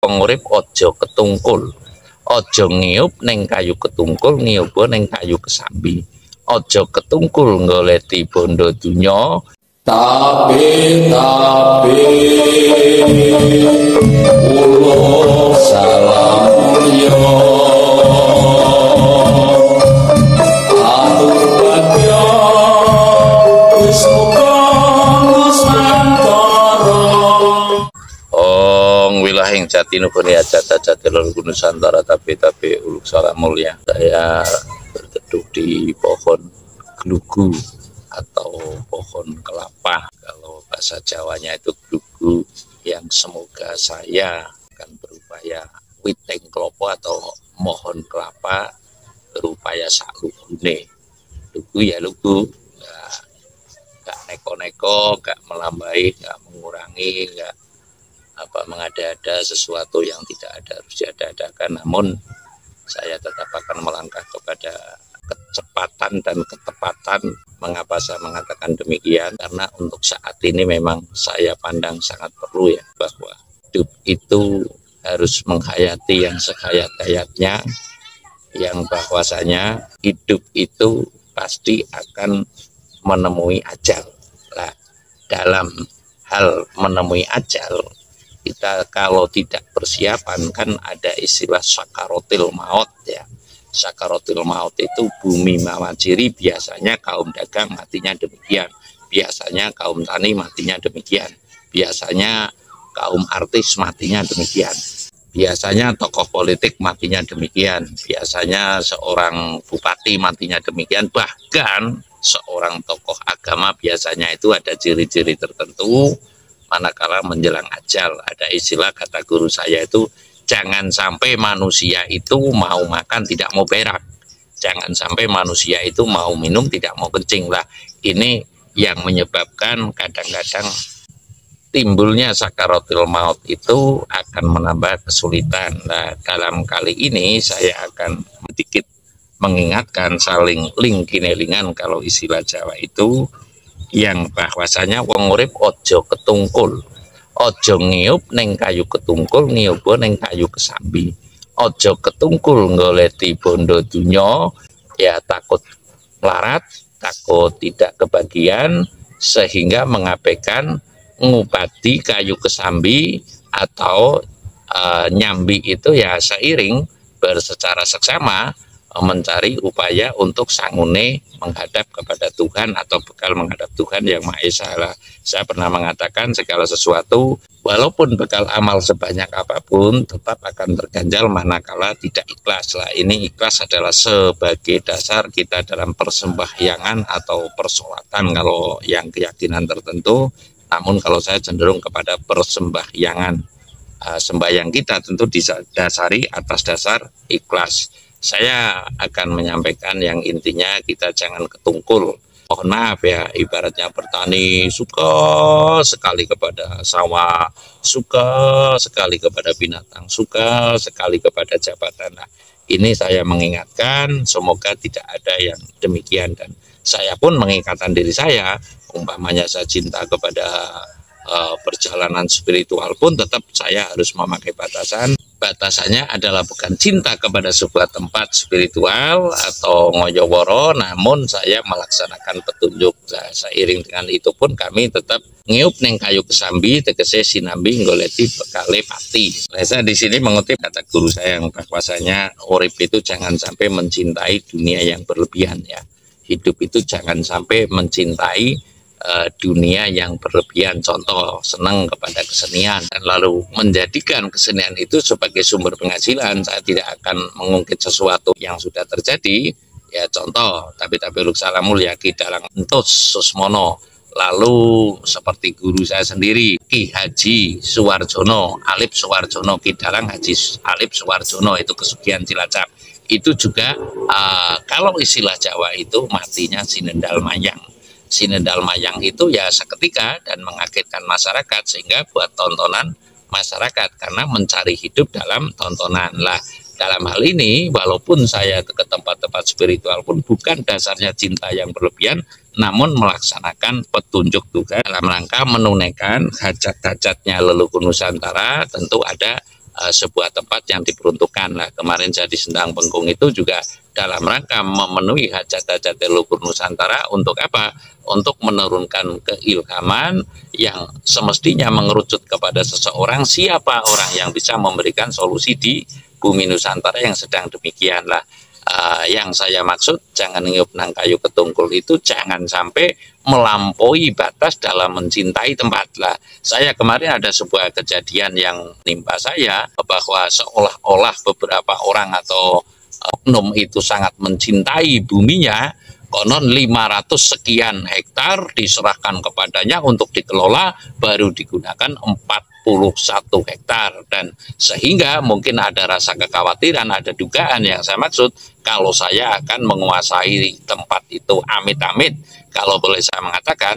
wong urip aja ketungkul. Aja ngiyup ning kayu ketungkul, ngiyuba ning kayu kesambi. Aja ketungkul nggoleti bondo dunya, tapi ulo salam mulya. Wilahing Jatinugoni Ajata Jatilur Nusantara tapi uluk salam mulia. Saya berteduh di pohon gelugu atau pohon kelapa. Kalau bahasa Jawanya itu gelugu, yang semoga saya akan berupaya witeng klopo atau mohon kelapa berupaya saklugune. Lugu ya lugu, nggak neko-neko, nggak melambai, nggak mengurangi, nggak mengada-ada sesuatu yang tidak ada harus diada-adakan. Namun saya tetap akan melangkah kepada kecepatan dan ketepatan. Mengapa saya mengatakan demikian? Karena untuk saat ini memang saya pandang sangat perlu ya, bahwa hidup itu harus menghayati yang sehayat-hayatnya, yang bahwasanya hidup itu pasti akan menemui ajal. Nah, dalam hal menemui ajal, kita kalau tidak persiapan, kan ada istilah sakaratil maut ya. Sakaratil maut itu bumi mawajiri, biasanya kaum dagang matinya demikian, biasanya kaum tani matinya demikian, biasanya kaum artis matinya demikian, biasanya tokoh politik matinya demikian, biasanya seorang bupati matinya demikian, bahkan seorang tokoh agama biasanya itu ada ciri-ciri tertentu manakala menjelang ajal. Ada istilah kata guru saya itu, jangan sampai manusia itu mau makan tidak mau berak, jangan sampai manusia itu mau minum tidak mau kencing. Lah ini yang menyebabkan kadang-kadang timbulnya sakaratul maut itu akan menambah kesulitan. Nah, dalam kali ini saya akan sedikit mengingatkan, saling lingkinelingan kalau istilah Jawa itu, yang bahwasanya wong urip aja ketungkul. Aja ngiyup ning kayu ketungkul, ngiyuba ning kayu kesambi. Aja ketungkul nggoleti bondo dunya, ya takut melarat, takut tidak kebagian, sehingga mengabaikan ngupati kayu kesambi atau nyambi itu ya seiring bersecara seksama mencari upaya untuk sangune menghadap kepada Tuhan atau bekal menghadap Tuhan yang Maha Esa. Saya pernah mengatakan segala sesuatu walaupun bekal amal sebanyak apapun tetap akan terganjal manakala tidak ikhlas. Lah ini ikhlas adalah sebagai dasar kita dalam persembahyangan atau persolatan kalau yang keyakinan tertentu. Namun kalau saya cenderung kepada persembahyangan, sembahyang kita tentu didasari atas dasar ikhlas. Saya akan menyampaikan yang intinya kita jangan ketungkul. Mohon maaf ya, ibaratnya bertani suka sekali kepada sawah, suka sekali kepada binatang, suka sekali kepada jabatan. Nah, ini saya mengingatkan semoga tidak ada yang demikian, dan saya pun mengingatkan diri saya, umpamanya saya cinta kepada perjalanan spiritual pun tetap saya harus memakai batasan. Batasannya adalah bukan cinta kepada sebuah tempat spiritual atau ngoyoworo, namun saya melaksanakan petunjuk. Seiring dengan itu pun kami tetap ngiup neng kayu kesambi, tegese sinambi nggoleti bekale pati. Saya di sini mengutip kata guru saya yang bahwasanya urip itu jangan sampai mencintai dunia yang berlebihan ya. Hidup itu jangan sampai mencintai dunia yang berlebihan, contoh senang kepada kesenian dan lalu menjadikan kesenian itu sebagai sumber penghasilan. Saya tidak akan mengungkit sesuatu yang sudah terjadi ya, contoh tapi uluk salam mulia Ki Dalang Entus Susmono, lalu seperti guru saya sendiri Ki Haji Suwarjono, Alip Suwarjono, Ki Dalang Haji Alip Suwarjono, itu Kesugihan Cilacap. Itu juga kalau istilah Jawa itu matinya sinendal mayang. Sinendal mayang itu ya seketika dan mengagetkan masyarakat, sehingga buat tontonan masyarakat karena mencari hidup dalam tontonan. Lah dalam hal ini walaupun saya ke tempat-tempat spiritual pun bukan dasarnya cinta yang berlebihan, namun melaksanakan petunjuk Tuhan dalam rangka menunaikan hajat-hajatnya leluhur Nusantara. Tentu ada sebuah tempat yang diperuntukkan. Lah kemarin saya di Sendang Bengkung itu juga dalam rangka memenuhi hajat-hajat leluhur Nusantara. Untuk apa? Untuk menurunkan keilhaman yang semestinya mengerucut kepada seseorang, siapa orang yang bisa memberikan solusi di bumi Nusantara yang sedang demikian. Lah yang saya maksud jangan ngiyup nang kayu ketungkul itu jangan sampai melampaui batas dalam mencintai tempat. Lah saya kemarin ada sebuah kejadian yang menimpa saya, bahwa seolah-olah beberapa orang atau oknum itu sangat mencintai buminya, konon 500 sekian hektar diserahkan kepadanya untuk dikelola, baru digunakan 41 hektar, dan sehingga mungkin ada rasa kekhawatiran, ada dugaan yang saya maksud, kalau saya akan menguasai tempat itu, amit-amit kalau boleh saya mengatakan,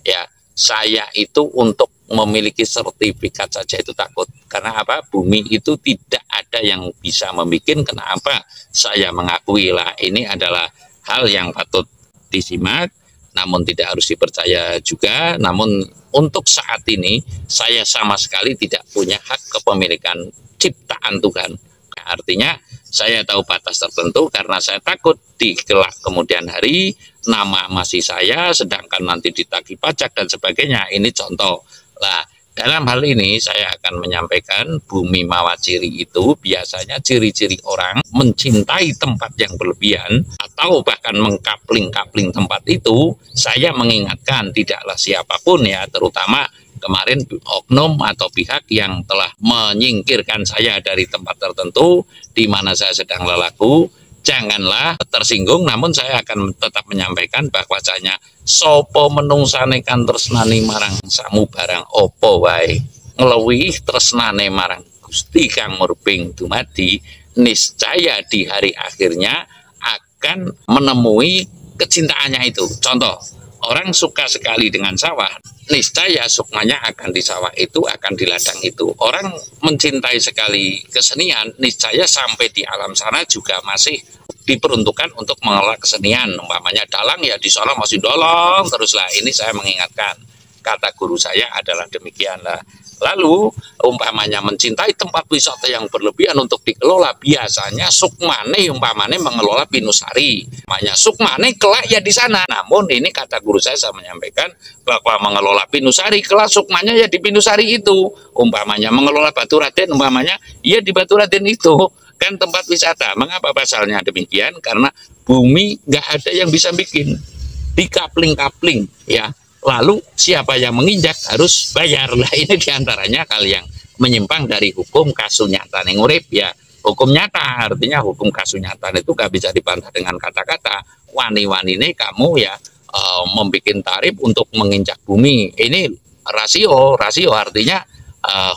ya saya itu untuk memiliki sertifikat saja itu takut. Karena apa? Bumi itu tidak ada yang bisa membuat. Kenapa saya mengakui lah ini adalah hal yang patut disimak, namun tidak harus dipercaya juga. Namun untuk saat ini saya sama sekali tidak punya hak kepemilikan ciptaan Tuhan. Artinya saya tahu batas tertentu karena saya takut di kelak kemudian hari nama masih saya, sedangkan nanti ditagih pajak dan sebagainya. Ini contoh. Lah dalam hal ini saya akan menyampaikan bumi mawaciri itu biasanya ciri-ciri orang mencintai tempat yang berlebihan atau bahkan mengkapling-kapling tempat itu. Saya mengingatkan tidaklah siapapun ya, terutama kemarin oknum atau pihak yang telah menyingkirkan saya dari tempat tertentu di mana saya sedang lelaku, janganlah tersinggung. Namun saya akan tetap menyampaikan bahwasanya sopo menungsane kan tresnani marang samu barang opo wae ngluwih tresnane marang Gusti kang murbing dumadi, niscaya di hari akhirnya akan menemui kecintaannya itu. Contoh, orang suka sekali dengan sawah, niscaya sukmanya akan di sawah itu, akan di ladang itu. Orang mencintai sekali kesenian, niscaya sampai di alam sana juga masih diperuntukkan untuk mengelola kesenian. Umpamanya dalang ya di sana masih dalang teruslah. Ini saya mengingatkan, kata guru saya adalah demikianlah. Lalu umpamanya mencintai tempat wisata yang berlebihan untuk dikelola, biasanya sukmane umpamanya mengelola Pinusari, umpamanya sukmane kelak ya di sana. Namun ini kata guru saya menyampaikan bahwa mengelola Pinusari kelak sukmanya ya di Pinusari itu. Umpamanya mengelola Batu Raden, umpamanya ya di Batu Raden itu kan tempat wisata. Mengapa pasalnya demikian? Karena bumi nggak ada yang bisa bikin, dikapling-kapling ya. Lalu siapa yang menginjak harus bayar. Lah ini diantaranya hal yang menyimpang dari hukum kasunyatan yang urip ya. Hukum nyata, artinya hukum kasunyatan itu gak bisa dibantah dengan kata-kata wani-wani ini kamu ya membuat tarif untuk menginjak bumi. Ini rasio artinya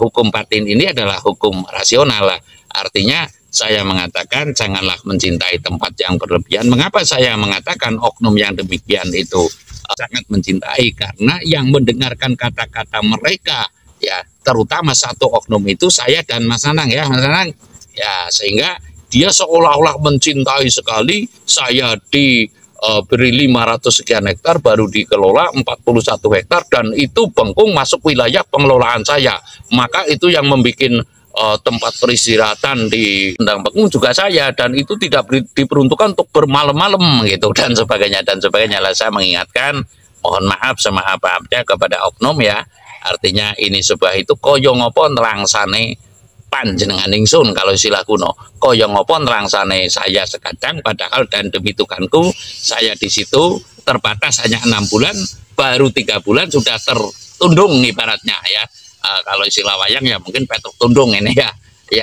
hukum batin ini adalah hukum rasional lah. Artinya saya mengatakan janganlah mencintai tempat yang berlebihan. Mengapa saya mengatakan oknum yang demikian itu sangat mencintai? Karena yang mendengarkan kata-kata mereka ya, terutama satu oknum itu saya dan Mas Anang ya, Mas Anang ya, sehingga dia seolah-olah mencintai sekali. Saya diberi 500 sekian hektar, baru dikelola 41 hektar, dan itu Bengkung masuk wilayah pengelolaan saya. Maka itu yang membuat tempat peristirahatan di Sendang Bengkung juga saya, dan itu tidak diperuntukkan untuk bermalam-malam gitu dan sebagainya dan sebagainya. Lah saya mengingatkan, mohon maaf semaaf-maafnya kepada oknum ya. Artinya ini sebuah itu koyo ngopo nelangsane panjenengan ingsun, kalau istilah kuno koyo ngopo nelangsane saya sekadang, padahal dan demi Tuhanku saya di situ terbatas hanya 6 bulan, baru 3 bulan sudah tertundung ibaratnya ya. Kalau istilah wayang ya mungkin petuk tundung ini ya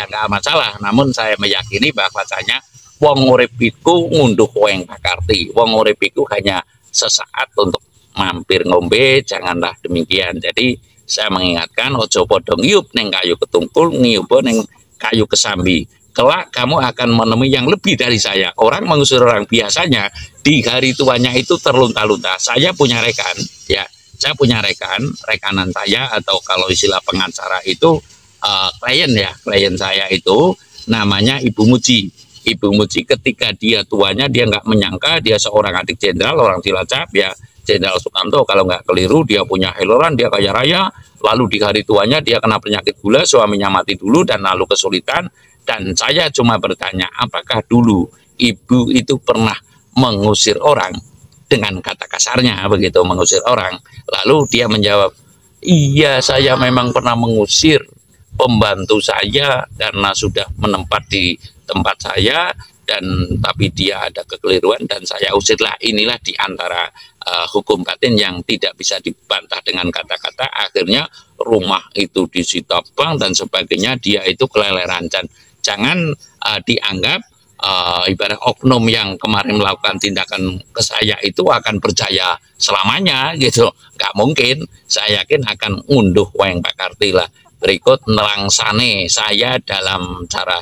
nggak masalah. Namun saya meyakini bahwasanya wong urip iku ngunduh weng pakarti, wong urip iku hanya sesaat untuk mampir ngombe, janganlah demikian. Jadi saya mengingatkan, ojo podo ngiyup neng kayu ketungkul, ngiyup neng kayu kesambi. Kelak kamu akan menemui yang lebih dari saya. Orang mengusir orang biasanya di hari tuanya itu terlunta-lunta. Saya punya rekan ya, saya punya rekanan saya, atau kalau istilah pengacara itu klien saya itu namanya Ibu Muji. Ibu Muji ketika dia tuanya dia nggak menyangka dia seorang adik jenderal, orang Cilacap ya, Jenderal Sukanto kalau nggak keliru dia punya heloran, dia kaya raya, lalu di hari tuanya dia kena penyakit gula, suaminya mati dulu dan lalu kesulitan. Dan saya cuma bertanya, apakah dulu ibu itu pernah mengusir orang dengan kata kasarnya begitu, mengusir orang? Lalu dia menjawab, iya saya memang pernah mengusir pembantu saya karena sudah menempat di tempat saya, dan tapi dia ada kekeliruan dan saya usirlah. Inilah diantara hukum batin yang tidak bisa dibantah dengan kata-kata. Akhirnya rumah itu disita bank dan sebagainya, dia itu keleleran. Dan jangan dianggap ibarat oknum yang kemarin melakukan tindakan ke saya itu akan berjaya selamanya gitu. Nggak mungkin. Saya yakin akan ngunduh wayang Pak Kartila. Berikut nelangsane saya dalam cara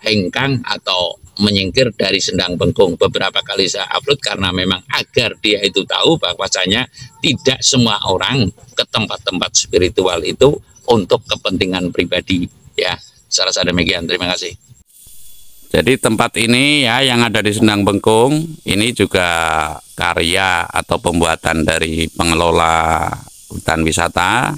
hengkang atau menyingkir dari Sendang Bengkung. Beberapa kali saya upload karena memang agar dia itu tahu bahwasanya tidak semua orang ke tempat-tempat spiritual itu untuk kepentingan pribadi ya. Saya rasa demikian. Terima kasih. Jadi tempat ini ya yang ada di Sendang Bengkung ini juga karya atau pembuatan dari pengelola hutan wisata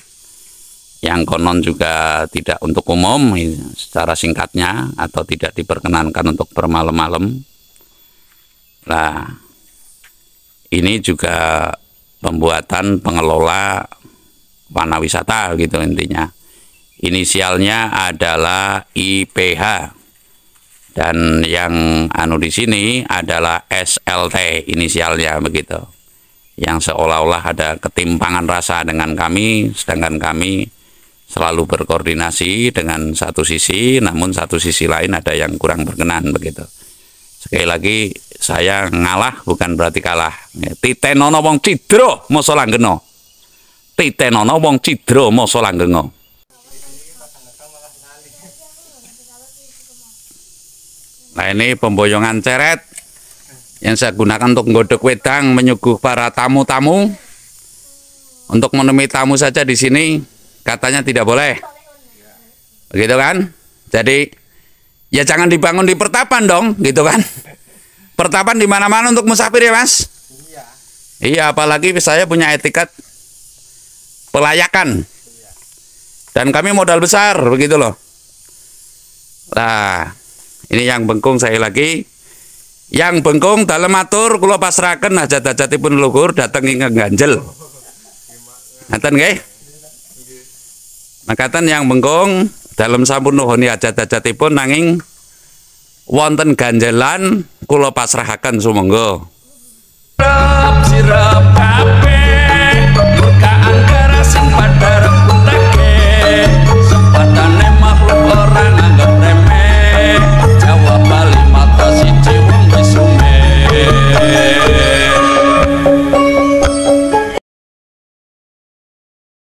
yang konon juga tidak untuk umum secara singkatnya, atau tidak diperkenankan untuk bermalam-malam. Nah, ini juga pembuatan pengelola wana wisata gitu intinya. Inisialnya adalah IPH dan yang di sini adalah SLT inisialnya begitu. Yang seolah-olah ada ketimpangan rasa dengan kami, sedangkan kami selalu berkoordinasi dengan satu sisi, namun satu sisi lain ada yang kurang berkenan begitu. Sekali lagi saya ngalah bukan berarti kalah. Titenono wong cidro masa langgeno. Titenono wong cidro masa langgeno. Nah ini pemboyongan ceret yang saya gunakan untuk nggodok wedang menyuguh para tamu-tamu. Untuk menemui tamu saja di sini katanya tidak boleh, begitu kan? Jadi ya jangan dibangun di pertapan dong, gitu kan? Pertapan di mana-mana untuk musafir ya mas? Iya, apalagi saya punya etiket pelayakan, dan kami modal besar, begitu loh. Nah, ini yang Bengkung saya lagi, yang Bengkung dalam atur kula pasrahaken hajat-hajatipun luhur dateng ing ganjel. Ngaten nggih? Makatan yang Bengkung dalam sampun nuhuni hajat-hajatipun nanging wonten ganjelan kula pasrahaken sumangga.